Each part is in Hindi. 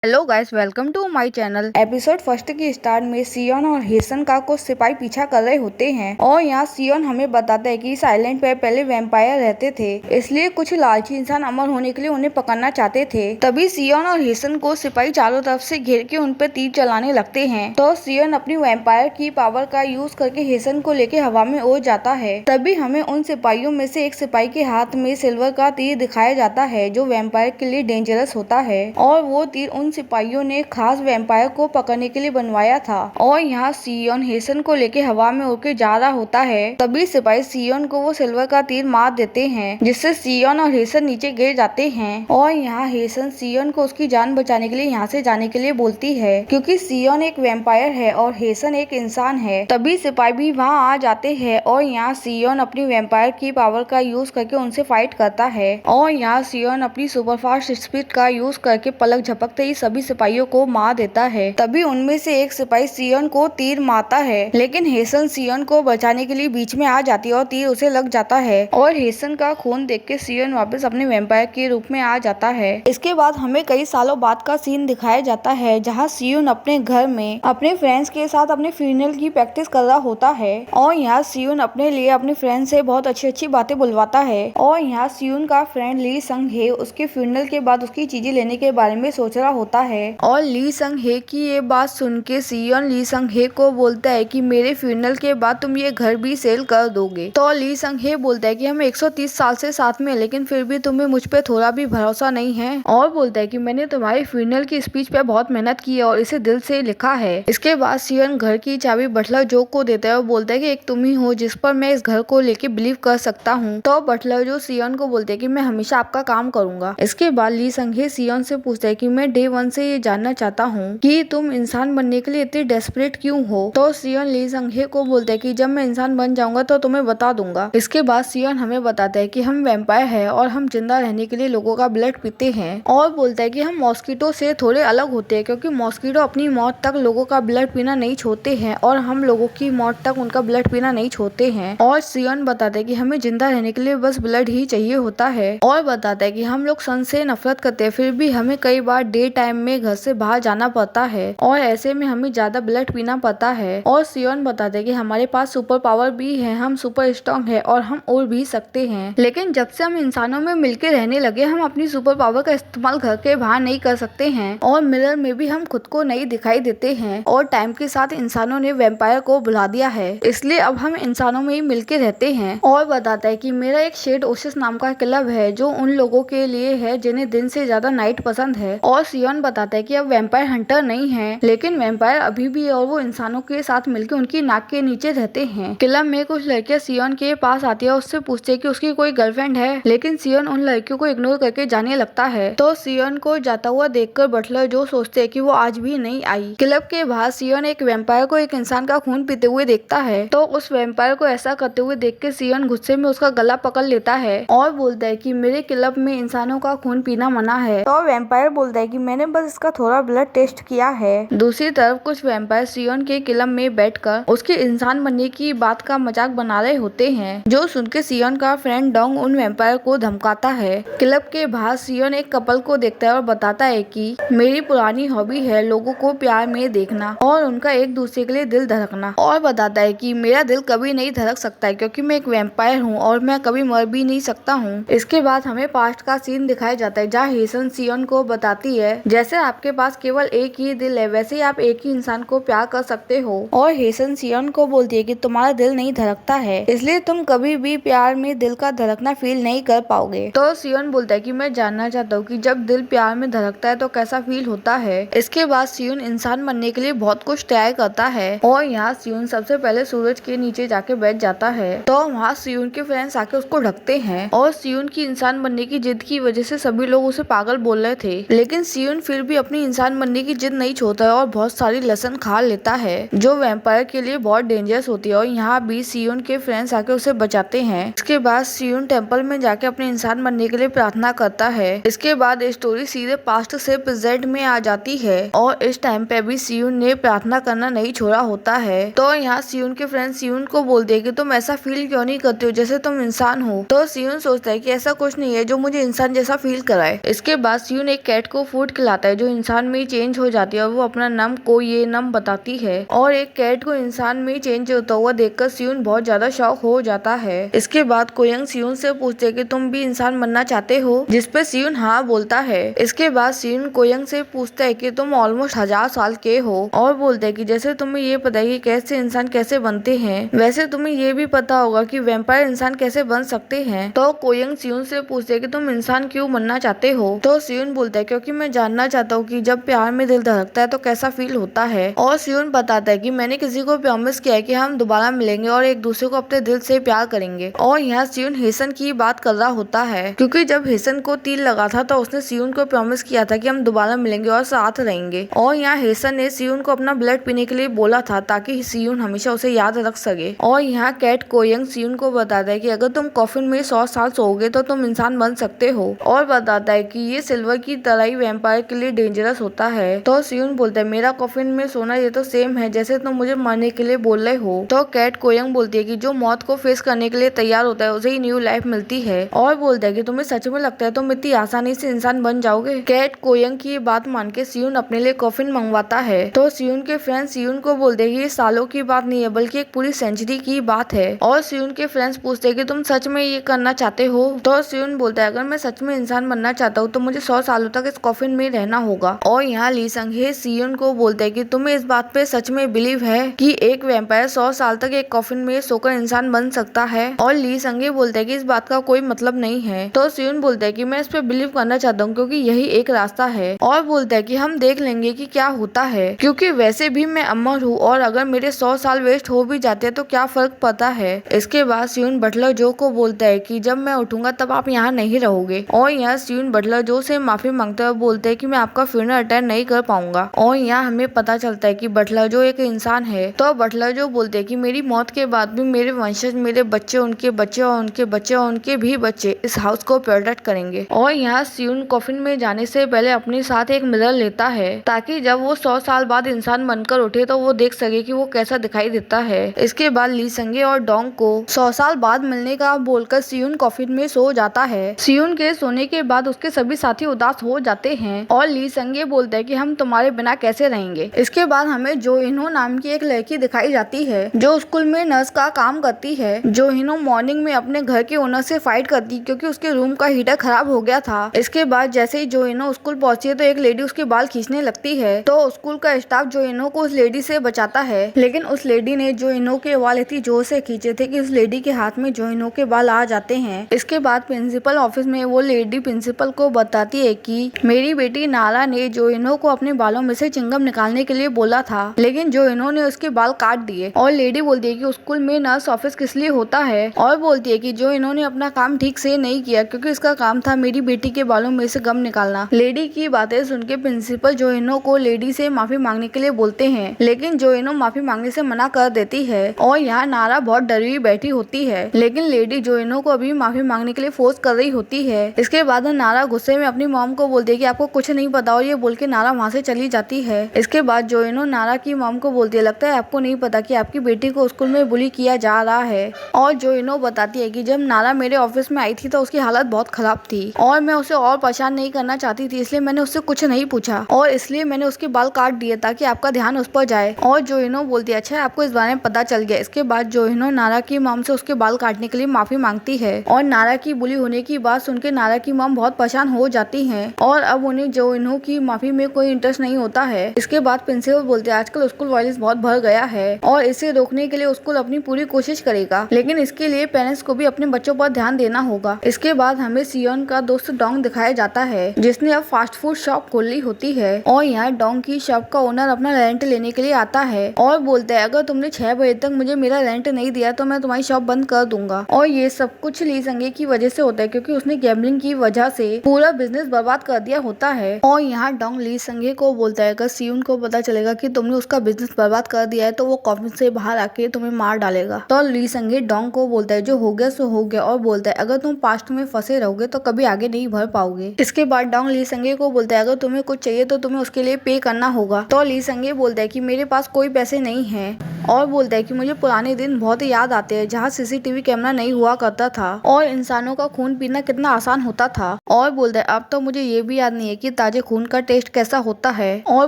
Hello guys, welcome to my channel. Episode first की स्टार्ट में सियोन और हेसन का कुछ सिपाही पीछा कर रहे होते हैं और यहाँ सियोन हमें बताता है कि इस आइलैंड पे पहले वैम्पायर रहते थे, इसलिए कुछ लालची इंसान अमर होने के लिए उन्हें पकड़ना चाहते थे। तभी सियोन और हेसन को सिपाही चारों तरफ से घेर के उन पे तीर चलाने लगते हैं। तो सियोन अपनी वैम्पायर की पावर का यूज करके हेसन को लेके हवा में उड़ जाता है। तभी हमें उन सिपाहियों में से एक सिपाही के हाथ में सिल्वर का तीर दिखाया जाता है जो वैम्पायर के लिए डेंजरस होता है और वो तीर उन सिपाहियों ने खास वैम्पायर को पकड़ने के लिए बनवाया था। और यहाँ सियोन हेसन को लेके हवा में उड़ के जा रहा होता है। तभी सिपाही सियोन को वो सिल्वर का तीर मार देते हैं जिससे सियोन और हेसन नीचे गिर जाते हैं। और यहाँ हेसन सियोन को उसकी जान बचाने के लिए यहाँ से जाने के लिए बोलती है क्योंकि सियोन एक वैम्पायर है और हेसन एक इंसान है। तभी सिपाही भी वहाँ आ जाते हैं और यहाँ सियोन अपनी वैम्पायर की पावर का यूज करके उनसे फाइट करता है। और यहाँ सियोन अपनी सुपरफास्ट स्पीड का यूज करके पलक झपकते ही सभी सिपाहियों को मार देता है। तभी उनमें से एक सिपाही सियोन को तीर मारता है, लेकिन हेसन सियोन को बचाने के लिए बीच में आ जाती है और तीर उसे लग जाता है। और हेसन का खून देख के सियोन वापस अपने वैम्पायर के रूप में आ जाता है। इसके बाद हमें कई सालों बाद का सीन दिखाया जाता है जहाँ सियोन अपने घर में अपने फ्रेंड्स के साथ अपने फ्यूनरल की प्रैक्टिस कर रहा होता है। और यहाँ सियोन अपने लिए अपने फ्रेंड से बहुत अच्छी अच्छी बातें बुलवाता है। और यहाँ सियोन का फ्रेंड ली संग हे उसके फ्यूनरल के बाद उसकी चीजें लेने के बारे में सोच रहा होता है। और ली संग हे की ये बात सुन के सियोन ली संग हे को बोलता है कि मेरे फ्यूनरल के बाद तुम ये घर भी सेल कर दोगे। तो ली संग हे बोलता है कि हम 130 साल से साथ में, लेकिन फिर भी तुम्हें मुझ पे थोड़ा भी भरोसा नहीं है। और बोलता है कि मैंने तुम्हारी फ्यूनरल की स्पीच पे बहुत मेहनत की है और इसे दिल से लिखा है। इसके बाद सियोन घर की चाबी बटलर जो को देता है और बोलता है कि एक तुम ही हो जिस पर मैं इस घर को लेके बिलीव कर सकता हूँ। तो बटलर जो सियोन को बोलते है कि मैं हमेशा आपका काम करूंगा। इसके बाद ली संग हे सियोन से पूछता है कि मैं डे 1 से ये जानना चाहता हूँ कि तुम इंसान बनने के लिए इतने डेस्परेट क्यों हो। तो सियोन ली संग हे को बोलता है कि जब मैं इंसान बन जाऊंगा तो तुम्हें बता दूंगा। इसके बाद सियोन हमें बताता है कि हम वैम्पायर है और हम जिंदा रहने के लिए लोगों का ब्लड पीते हैं। और बोलता है कि हम मॉस्किटो से थोड़े अलग होते हैं क्योंकि मॉस्किटो अपनी मौत तक लोगों का ब्लड पीना नहीं छोड़ते हैं और हम लोगों की मौत तक उनका ब्लड पीना नहीं छोड़ते हैं। और सियोन बताता है कि हमें जिंदा रहने के लिए बस ब्लड ही चाहिए होता है। और बताता है कि हम लोग सन से नफरत करते हैं, फिर भी हमें कई बार डे टाइम में घर से बाहर जाना पड़ता है और ऐसे में हमें ज्यादा ब्लड पीना पड़ता है। और सियोन बताते हैं कि हमारे पास सुपर पावर भी है, हम सुपर स्ट्रॉन्ग है और हम उड़ भी सकते हैं, लेकिन जब से हम इंसानों में मिलकर रहने लगे हम अपनी सुपर पावर का इस्तेमाल घर के बाहर नहीं कर सकते हैं और मिरर में भी हम खुद को नहीं दिखाई देते हैं। और टाइम के साथ इंसानों ने वैम्पायर को बुला दिया है, इसलिए अब हम इंसानों में ही मिलकर रहते हैं। और बताता है कि मेरा एक शेड ओसिस नाम का क्लब है जो उन लोगों के लिए है जिन्हें दिन से ज्यादा नाइट पसंद है। और सियोन बताता है कि अब वैम्पायर हंटर नहीं है, लेकिन वैम्पायर अभी भी और वो इंसानों के साथ मिलकर उनकी नाक के नीचे रहते हैं। क्लब में कुछ लड़कियां सियोन के पास आती है और उससे पूछते हैं कि उसकी कोई गर्लफ्रेंड है, लेकिन सियोन उन लड़कियों को इग्नोर करके जाने लगता है। तो सियोन को जाता हुआ देखकर बटलर जो सोचते हैं कि वो आज भी नहीं आई। क्लब के बाहर सियोन एक वैम्पायर को एक इंसान का खून पीते हुए देखता है। तो उस वैम्पायर को ऐसा करते हुए देख के सियोन गुस्से में उसका गला पकड़ लेता है और बोलता है कि मेरे क्लब में इंसानों का खून पीना मना है। तो वैम्पायर बोलता है कि मैंने बस इसका थोड़ा ब्लड टेस्ट किया है। दूसरी तरफ कुछ वैम्पायर सियोन के क्लब में बैठकर उसके इंसान बनने की बात का मजाक बना रहे होते हैं, जो सुनकर सियोन का फ्रेंड डोंग उन वैम्पायर को धमकाता है। क्लब के बाहर सियोन एक कपल को देखता है और बताता है कि मेरी पुरानी हॉबी है लोगों को प्यार में देखना और उनका एक दूसरे के लिए दिल धड़कना। और बताता है कि मेरा दिल कभी नहीं धड़क सकता है क्योंकि मैं एक वैम्पायर हूँ और मैं कभी मर भी नहीं सकता हूँ। इसके बाद हमें पास्ट का सीन दिखाया जाता है जहाँ हेसन सियोन को बताती है जैसे आपके पास केवल एक ही दिल है वैसे ही आप एक ही इंसान को प्यार कर सकते हो। और हेसन सियोन को बोलती है कि तुम्हारा दिल नहीं धड़कता है इसलिए तुम कभी भी प्यार में दिल का धड़कना फील नहीं कर पाओगे। तो सियोन बोलता है कि मैं जानना चाहता हूँ कि जब दिल प्यार में धड़कता है तो कैसा फील होता है। इसके बाद सियोन इंसान बनने के लिए बहुत कुछ तैयार करता है और यहाँ सियोन सबसे पहले सूरज के नीचे जाके बैठ जाता है। तो वहाँ सियोन के फ्रेंड्स आके उसको ढकते हैं और सियोन की इंसान बनने की जिद की वजह से सभी लोग उसे पागल बोल रहे थे, लेकिन सियोन फिर भी अपनी इंसान बनने की जिद नहीं छोड़ता है और बहुत सारी लसन खा लेता है जो वैम्पायर के लिए बहुत डेंजरस होती है। और यहाँ भी सियोन के फ्रेंड्स आके उसे बचाते हैं। इसके बाद सियोन टेम्पल में जाके अपने इंसान बनने के लिए प्रार्थना करता है। इसके बाद स्टोरी सीधे पास्ट से प्रेजेंट में आ जाती है और इस टाइम पे भी सियोन ने प्रार्थना करना नहीं छोड़ा होता है। तो यहाँ सियोन के फ्रेंड सियोन को बोलते हैं कि तुम ऐसा फील क्यों नहीं करते हो जैसे तुम इंसान हो। तो सियोन सोचता है कि ऐसा कुछ नहीं है जो मुझे इंसान जैसा फील कराए। इसके बाद सियोन एक कैट को फूड खिला आता है जो इंसान में चेंज हो जाती है और वो अपना नाम कोयेनम बताती है और एक कैट को इंसान में चेंज होता हुआ देखकर सियुन बहुत ज्यादा शॉक हो जाता है। इसके बाद कोयंग सियुन से पूछते है कि तुम भी इंसान बनना चाहते हो, जिसपे सियुन हाँ बोलता है। इसके बाद सियुन कोयंग से पूछता है कि तुम ऑलमोस्ट 1000 साल के हो और बोलते है कि जैसे तुम्हें ये पता है कि कैसे इंसान कैसे बनते हैं, वैसे तुम्हें ये भी पता होगा कि वैम्पायर इंसान कैसे बन सकते हैं। तो कोयंग सियुन से पूछते है कि तुम इंसान क्यों बनना चाहते हो। तो सियुन बोलता है क्योंकि मैं जानना चाहता हूँ कि जब प्यार में दिल धड़कता है तो कैसा फील होता है। और सियुन बताता है कि मैंने किसी को प्रॉमिस किया है कि हम दोबारा मिलेंगे और एक दूसरे को अपने दिल से प्यार करेंगे। और यहाँ सियुन हेसन की बात कर रहा होता है क्योंकि जब हेसन को तीर लगा था तो उसने सियुन को प्रॉमिस किया था कि हम दोबारा मिलेंगे और साथ रहेंगे। और यहाँ हेसन ने सियुन को अपना ब्लड पीने के लिए बोला था ताकि सियुन हमेशा उसे याद रख सके। और यहाँ कैट कोयंग सियुन को बताता है कि अगर तुम कॉफिन में 100 साल सोओगे तो तुम इंसान बन सकते हो और बताता है कि ये सिल्वर की तरह ही वैम्पायर के लिए डेंजरस होता है। तो सियुन बोलता है मेरा कॉफिन में सोना ये तो सेम है जैसे तुम मुझे मरने के लिए बोल रहे हो। तो कैट कोयंग बोलती है कि जो मौत को फेस करने के लिए तैयार होता है उसे ही न्यू लाइफ मिलती है और बोलता है कि तुम्हें सच में लगता है तुम इतनी आसानी से इंसान बन जाओगे। कैट कोयंग की बात मान के सियुन अपने लिए कॉफिन मंगवाता है। तो सियुन के फ्रेंड्स सियुन को बोलते हैं कि ये सालों की बात नहीं है बल्कि एक पूरी सेंचुरी की बात है। और सियुन के फ्रेंड्स पूछते हैं कि तुम सच में ये करना चाहते हो। तो सियुन बोलता है अगर मैं सच में इंसान बनना चाहता हूँ तो मुझे 100 सालों तक इस कॉफिन में रहना होगा। और यहाँ ली संघे सियुन को बोलते हैं कि तुम्हें इस बात पे सच में बिलीव है कि एक वैम्पायर 100 साल तक एक कॉफिन में सोकर इंसान बन सकता है। और ली संघे बोलते हैं कि इस बात का कोई मतलब नहीं है। तो सियुन बोलता है कि मैं इस पे बिलीव करना चाहता हूँ क्योंकि यही एक रास्ता है। और बोलता है कि हम देख लेंगे कि क्या होता है क्योंकि वैसे भी मैं अमर हूँ और अगर मेरे 100 साल वेस्ट हो भी जाते हैं तो क्या फर्क पड़ता है। इसके बाद सियुन बटलर जो को बोलता है कि जब मैं उठूंगा तब आप यहाँ नहीं रहोगे। और यहाँ सियुन बटलर जो से माफी मांगते हुए बोलते है कि मैं आपका फ्यूनरल अटेंड नहीं कर पाऊंगा। और यहाँ हमें पता चलता है कि बटलर जो एक इंसान है। तो बटलर जो बोलते है कि मेरी मौत के बाद भी मेरे वंशज मेरे बच्चे उनके बच्चे और उनके बच्चे और उनके भी बच्चे इस हाउस को प्रोटेक्ट करेंगे। और यहाँ सियुन कॉफिन में जाने से पहले अपने साथ एक मिरर लेता है ताकि जब वो 100 साल बाद इंसान बनकर उठे तो वो देख सके कि वो कैसा दिखाई देता है। इसके बाद ली संगे और डोंग को 100 साल बाद मिलने का बोलकर सियुन कॉफिन में सो जाता है। सियुन के सोने के बाद उसके सभी साथी उदास हो जाते हैं और ली संगे बोलते हैं कि हम तुम्हारे बिना कैसे रहेंगे। इसके बाद हमें जो इन्हो नाम की एक लड़की दिखाई जाती है जो स्कूल में नर्स का काम करती है। जो इन्हो मॉर्निंग में अपने घर के ओनर से फाइट करती क्योंकि उसके रूम का हीटर खराब हो गया था। इसके बाद जैसे ही जो इन्हो स्कूल पहुंची है तो एक लेडी उसके बाल खींचने लगती है। तो स्कूल का स्टाफ जो इन्हो को उस लेडी से बचाता है लेकिन उस लेडी ने जो इन्हो के बाल इतनी जोर से खींचे थे कि उस लेडी के हाथ में जो इन्हो के बाल आ जाते हैं। इसके बाद प्रिंसिपल ऑफिस में वो लेडी प्रिंसिपल को बताती है कि मेरी बेटी नारा ने जो इन्हो को अपने बालों में से चिंगम निकालने के लिए बोला था लेकिन जो इन्होंने उसके बाल काट दिए। और लेडी बोलती है कि स्कूल में नर्स ऑफिस किस लिए होता है और बोलती है कि जो इन्होंने अपना काम ठीक से नहीं किया क्योंकि इसका काम था मेरी बेटी के बालों में से गम निकालना। लेडी की बातें सुन के प्रिंसिपल जो इन्हो को लेडी से माफी मांगने के लिए बोलते हैं लेकिन जो इन्हो माफी मांगने से मना कर देती है। और यहाँ नारा बहुत डरी हुई बैठी होती है लेकिन लेडी जो इन्हो को अभी माफी मांगने के लिए फोर्स कर रही होती है। इसके बाद नारा गुस्से में अपनी मॉम को बोलती है कि आपको कुछ नहीं पता और ये बोल के नारा वहाँ से चली जाती है। इसके बाद जो इन्हो नारा की मॉम को बोलती है लगता है आपको नहीं पता कि आपकी बेटी को स्कूल में बुली किया जा रहा है। और जो इन्हो बताती है कि जब नारा मेरे ऑफिस में आई थी तो उसकी हालत बहुत खराब थी और मैं उसे और परेशान नहीं करना चाहती थी इसलिए मैंने उससे कुछ नहीं पूछा और इसलिए मैंने उसके बाल काट दिए ताकि आपका ध्यान उस पर जाए। और जो इन्हो बोलती है अच्छा आपको इस बारे में पता चल गया। इसके बाद जो इन्हो नारा की मॉम से उसके बाल काटने के लिए माफी मांगती है और नारा की बुली होने की बात सुनकर नारा की मॉम बहुत परेशान हो जाती है और अब उन्हें जो इन्हो की माफी में कोई इंटरेस्ट नहीं होता है। इसके बाद प्रिंसिपल बोलते हैं आजकल स्कूल वायलेंस बहुत बढ़ गया है और इसे रोकने के लिए स्कूल अपनी पूरी कोशिश करेगा लेकिन इसके लिए पेरेंट्स को भी अपने बच्चों पर ध्यान देना होगा। इसके बाद हमें सियोन का दोस्त डोंग दिखाया जाता है जिसने अब फास्ट फूड शॉप खोली होती है और यहाँ डोंग की शॉप का ओनर अपना रेंट लेने के लिए आता है और बोलता है अगर तुमने 6 बजे तक मुझे मेरा रेंट नहीं दिया तो मैं तुम्हारी शॉप बंद कर दूंगा। और ये सब कुछ ली संगे की वजह से होता है क्योंकि उसने गैम्बलिंग की वजह से पूरा बिजनेस बर्बाद कर दिया होता है। और यहाँ डोंग ली संगे को बोलता है अगर सियोन को पता चलेगा कि तुमने उसका बिजनेस बर्बाद कर दिया है तो वो कॉफिन से बाहर आके तुम्हें मार डालेगा। तो ली संगे डोंग को बोलता है जो हो गया सो हो गया और बोलता है अगर तुम पास्ट में फंसे रहोगे तो कभी आगे नहीं बढ़ पाओगे। इसके बाद डोंग ली संगे को बोलता है अगर तुम्हें कुछ चाहिए तो तुम्हें उसके लिए पे करना होगा। तो ली संगे बोलता है कि मेरे पास कोई पैसे नहीं है और बोलता है कि मुझे पुराने दिन बहुत याद आते हैं जहाँ सीसीटीवी कैमरा नहीं हुआ करता था और इंसानों का खून पीना कितना आसान होता था। और बोलता है अब तो मुझे ये भी याद नहीं है कि ताजे खून का टेस्ट कैसा होता है। और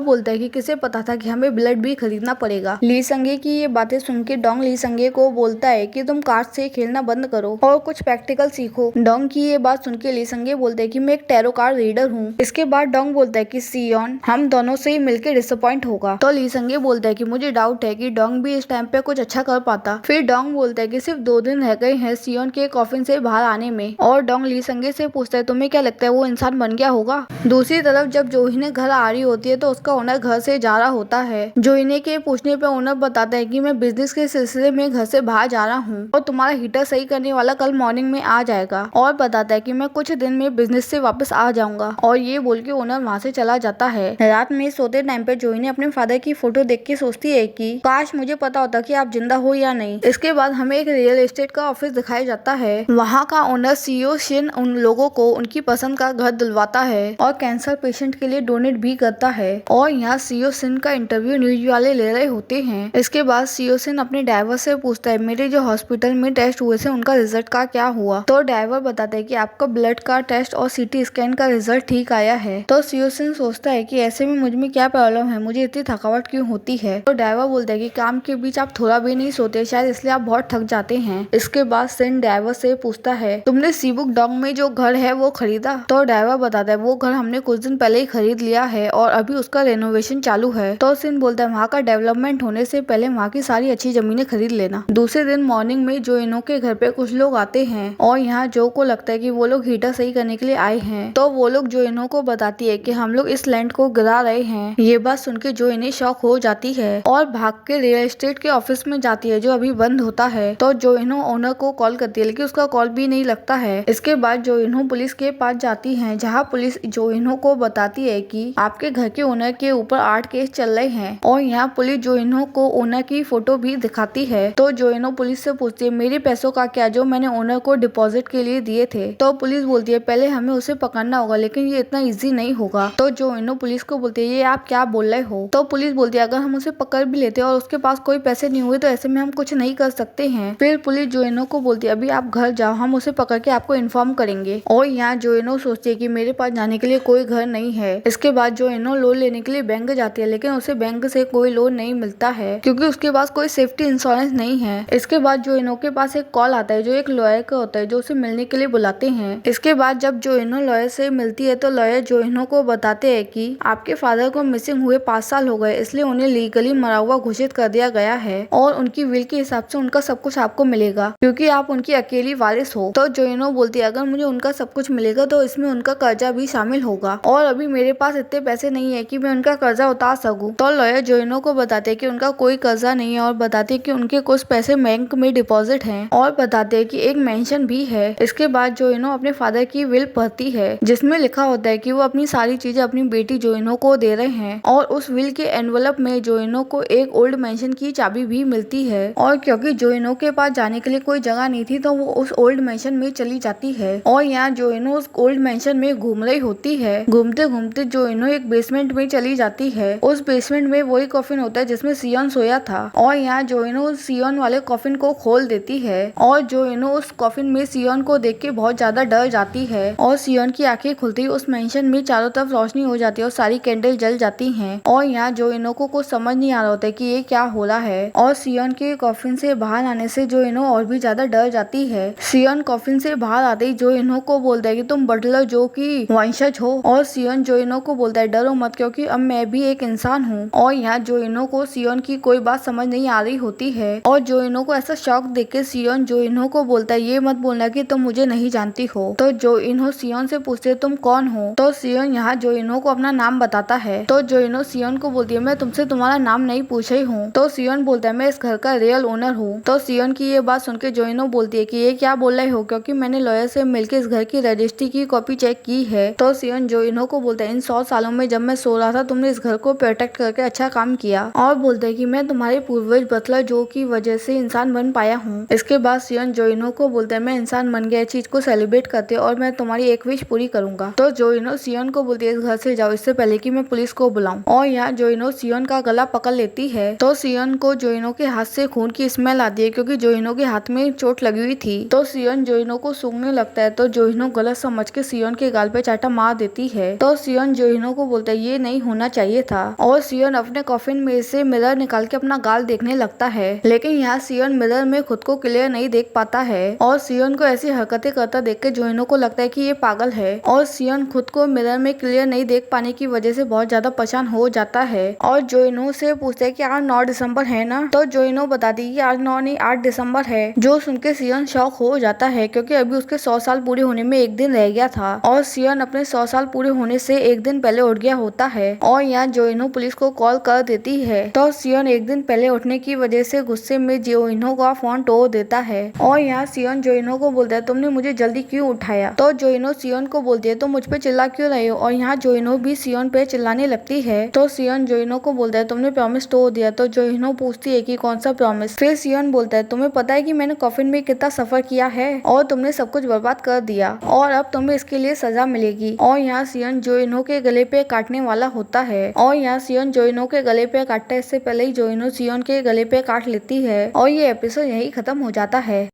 बोलता है कि किसे पता था कि हमें ब्लड भी खरीदना पड़ेगा। ली संगे की ये बातें सुन के डोंग ली संगे को बोलता है कि तुम कार्ड से खेलना बंद करो और कुछ प्रैक्टिकल सीखो। डोंग की ये बात सुन के ली संगे बोलते है कि मैं एक टैरो कार्ड रीडर हूँ। इसके बाद डोंग बोलता है कि सियोन हम दोनों से ही मिलकर डिसअपॉइंट होगा। तो ली संगे बोलता है कि मुझे डाउट है कि डोंग भी इस टाइम पे कुछ अच्छा कर पाता। फिर डोंग बोलता है कि सिर्फ 2 दिन रह गए हैं सियोन के कॉफिन से बाहर आने में। और डोंग ली संगे से पूछता है तुम्हें क्या लगता है वो इंसान बन गया होगा। दूसरी तरफ जब जोहिने घर आ रही होती है तो उसका ओनर घर से जा रहा होता है। जोहिने के पूछने पे ओनर बताता है कि मैं बिजनेस के सिलसिले में घर से बाहर जा रहा हूँ और तुम्हारा हीटर सही करने वाला कल मॉर्निंग में आ जाएगा। और बताता है कि मैं कुछ दिन में बिजनेस से वापस आ जाऊंगा। और ये बोल के ओनर वहाँ से चला जाता है। रात में सोते टाइम पे जोहिने अपने फादर की फोटो देख के सोचती है कि काश मुझे पता होता कि आप जिंदा हो या नहीं। इसके बाद हमें एक रियल एस्टेट का ऑफिस दिखाया जाता है। वहाँ का ओनर सीईओ शिन उन लोगों को उनकी पसंद का घर दिलवाता है और कैंसर पेशेंट के लिए डोनेट भी करता है। और यहाँ सीईओ शिन का इंटरव्यू न्यूज वाले ले रहे होते हैं। इसके बाद सीईओ शिन अपने ड्राइवर से पूछता है मेरे जो हॉस्पिटल में टेस्ट हुए थे उनका रिजल्ट का क्या हुआ। तो ड्राइवर बताता है कि आपका ब्लड का टेस्ट और सीटी स्कैन का रिजल्ट ठीक आया है। तो सीईओ शिन सोचता है कि ऐसे में मुझ में क्या प्रॉब्लम है, मुझे इतनी थकावट क्यों होती है। तो ड्राइवर बोलता है कि काम के बीच आप थोड़ा भी नहीं सोते शायद इसलिए आप बहुत थक जाते हैं। इसके बाद शिन ड्राइवर से पूछता है तुमने सीबुक डोंग में जो घर है वो खरीदा। तो ड्राइवर बताता है वो घर हमने कुछ दिन पहले ही खरीद लिया है और अभी उसका रेनोवेशन चालू है। तो शिन बोलता है वहाँ का डेवलपमेंट होने से पहले वहाँ की सारी अच्छी जमीनें खरीद लेना। दूसरे दिन मॉर्निंग में जोइनो के घर पे कुछ लोग आते हैं और यहाँ जो को लगता है कि वो लोग हीटर सही करने के लिए आए हैं। तो वो लोग जोइनो को बताती है कि हम लोग इस लैंड को गिरा रहे हैं। ये बात सुन के जो इन्हें शॉक हो जाती है और भाग के रियल एस्टेट के ऑफिस में जाती है जो अभी बंद होता है। तो जोइनो ओनर को कॉल करती है लेकिन उसका कॉल भी नहीं लगता है। इसके बाद जोइनो पुलिस के पास जाती है जहाँ पुलिस जोइनो को बताती है कि आपके घर के ओनर के ऊपर 8 केस चल रहे हैं। और यहाँ पुलिस जोइनो को ओनर की फोटो भी दिखाती है। तो जोइनो पुलिस से पूछती है मेरे पैसों का क्या जो मैंने ओनर को डिपॉजिट के लिए दिए थे। तो पुलिस बोलती है पहले हमें उसे पकड़ना होगा लेकिन ये इतना इजी नहीं होगा। तो जोइनो पुलिस को बोलती है ये आप क्या बोल रहे हो। तो पुलिस बोलती है अगर हम उसे पकड़ भी लेते और उसके पास कोई पैसे नहीं हुए तो ऐसे में हम कुछ नहीं कर सकते हैं। फिर पुलिस जोइनो को बोलती है अभी आप घर जाओ हम उसे पकड़ के आपको इन्फॉर्म करेंगे। और यहाँ जोइनो सोचती है कि मेरे पास जाने के लिए कोई घर नहीं है। इसके बाद जोइनो लोन लेने के लिए बैंक जाती है लेकिन उसे बैंक से कोई लोन नहीं मिलता है क्योंकि उसके पास कोई सेफ्टी इंश्योरेंस नहीं है। इसके बाद जोइनो के पास एक कॉल आता है जो एक लॉयर का होता है जो उसे मिलने के लिए बुलाते हैं। इसके बाद जब जोइनो लॉयर से मिलती है तो लॉयर जोइनो को बताते हैं कि आपके फादर को मिसिंग हुए 5 साल हो गए इसलिए उन्हें लीगली मरा हुआ घोषित कर दिया गया है और उनकी विल के हिसाब से उनका सब कुछ आपको मिलेगा क्योंकि आप उनकी अकेली वारिस हो। तो जोइनो बोलती है अगर मुझे उनका सब कुछ मिलेगा तो इसमें उनका कर्जा भी शामिल होगा और अभी मेरे पास इतने पैसे नहीं है कि मैं उनका कर्जा उतार सकूं। तो लॉयर जोइनो को बताते हैं कि उनका कोई कर्जा नहीं है और बताते हैं कि उनके कुछ पैसे बैंक में डिपॉजिट हैं और बताते हैं कि एक मेंशन भी है। इसके बाद जोइनो अपने फादर की विल पढ़ती है जिसमें लिखा होता है कि वो अपनी सारी चीजें अपनी बेटी जोइनो को दे रहे हैं और उस विल के एनवलप में जोइनो को एक ओल्ड मैंशन की चाबी भी मिलती है। और क्योंकि जोइनो के पास जाने के लिए कोई जगह नहीं थी तो वो उस ओल्ड मैंशन में चली जाती है और यहाँ जोइनो उस ओल्ड मैंशन में घूम रही होती है। घूमते घूमते जोइनो एक बेसमेंट में चली जाती है। उस बेसमेंट में वही कॉफिन होता है जिसमें सियोन सोया था और यहाँ जोइनो उस सियोन वाले कॉफिन को खोल देती है और जोइनो उस कॉफिन में सियोन को देख के बहुत ज्यादा डर जाती है और सियोन की आंखें खुलती ही उस मेंशन में चारों तरफ रोशनी हो जाती है और सारी कैंडल जल जाती हैं। और यहाँ जोइनो को कुछ समझ नहीं आ रहा होता है कि ये क्या हो रहा है और सियोन के कॉफिन से बाहर आने से जोइनो और भी ज्यादा डर जाती है। सियोन कॉफिन से बाहर आते ही जोइनो को बोलता है कि तुम बटलर जो की वंशज हो और सियोन जोइनो को बोलता है डरो मत क्योंकि अब मैं भी एक इंसान हूँ। और यहाँ जोइनो को सियोन की कोई बात समझ नहीं आ रही होती है और जोइनो को ऐसा शौक देख के सियोन जोइनो को बोलता है ये मत बोलना कि तुम मुझे नहीं जानती हो। तो जोइनो सियोन से पूछते है तुम कौन हो। तो सियोन यहाँ जोइनो को अपना नाम बताता है। तो जोइनो सियोन को बोलती है मैं तुमसे तुम्हारा नाम नहीं पूछी हूँ। तो सियोन बोलता है मैं इस घर का रियल ओनर हूँ। तो सियोन की ये बात सुन के जोइनो बोलती है कि ये क्या बोल रहे हो क्योंकि मैंने लॉयर से मिलकर इस घर की रजिस्ट्री की कॉपी चेक की है। तो सियोन जोइनो को बोलता है इन 100 सालों में जब मैं सो रहा था तुमने इस घर को प्रोटेक्ट करके अच्छा काम किया और बोलते है कि मैं तुम्हारे पूर्वज बटलर जो की वजह से इंसान बन पाया हूँ। इसके बाद सियोन जोइनो को बोलता है मैं इंसान बन गया चीज को सेलिब्रेट करते और मैं तुम्हारी एक विश पूरी करूंगा। तो जोइनो सियोन को बोलती है इस घर से जाओ इससे पहले कि मैं पुलिस को बुलाऊं। और यहाँ जोइनो सियोन का गला पकड़ लेती है। तो सियोन सियोन को जोइनो के हाथ से खून की स्मेल आती है क्योंकि जोइनो के हाथ में चोट लगी हुई थी। तो सियोन जोइनो को सूंघने लगता है तो जोइनो गलत समझ के सियोन के गाल पे चाटा मार देती है। तो सियोन जोइनो को बोलता है ये नहीं होना चाहिए था और सियोन अपने कॉफिन में से मिरर निकाल के अपना गाल देखने लगता है। लेकिन यहाँ सियोन मिरर में खुद को क्लियर नहीं देख पाता है और सियोन को ऐसी हरकतें करता देख के जोइनो को लगता है कि ये पागल है और सियोन खुद को मिरर में क्लियर नहीं देख पाने की वजह से बहुत ज्यादा परेशान हो जाता है और जोइनो से पूछता है कि आज 9 दिसंबर है ना। तो जोइनो बताती है कि आज 9 नहीं 8 दिसंबर है। जो सुन के सियोन शॉक हो जाता है क्योंकि अभी उसके 100 साल पूरे होने में एक दिन रह गया था और सियोन अपने 100 साल पूरे होने से एक दिन पहले उठ गया होता है और यहाँ जोइनो पुलिस को कॉल कर देती है। तो सियोन एक दिन पहले उठने की वजह से गुस्से में जोइनो का फोन तोड़ देता है और यहाँ सियोन जोइनो को बोलता है तुमने मुझे जल्दी क्यों उठाया। तो जोइनो सियोन को बोलती है तुम मुझ पे चिल्ला क्यों रहे हो और यहाँ जोइनो भी सियोन पे चिल्लाने लगती है। तो सियोन जोइनो को बोलता है तुमने प्रॉमिस तोड़ दिया। तो जोइनो पूछती है कि कौन सा प्रॉमिस। फिर सियोन बोलता है तुम्हें पता है कि मैंने कॉफिन में कितना सफर किया है और तुमने सब कुछ बर्बाद कर दिया और अब तुम्हें इसके लिए सजा मिलेगी। और यहाँ सियोन जोइनो के गले पे काटने वाला होता है और यहाँ सियोन जोइनो के गले पे काटता है। इससे पहले ही जोइनो सियोन के गले पे काट लेती है और ये एपिसोड यही खत्म हो जाता है।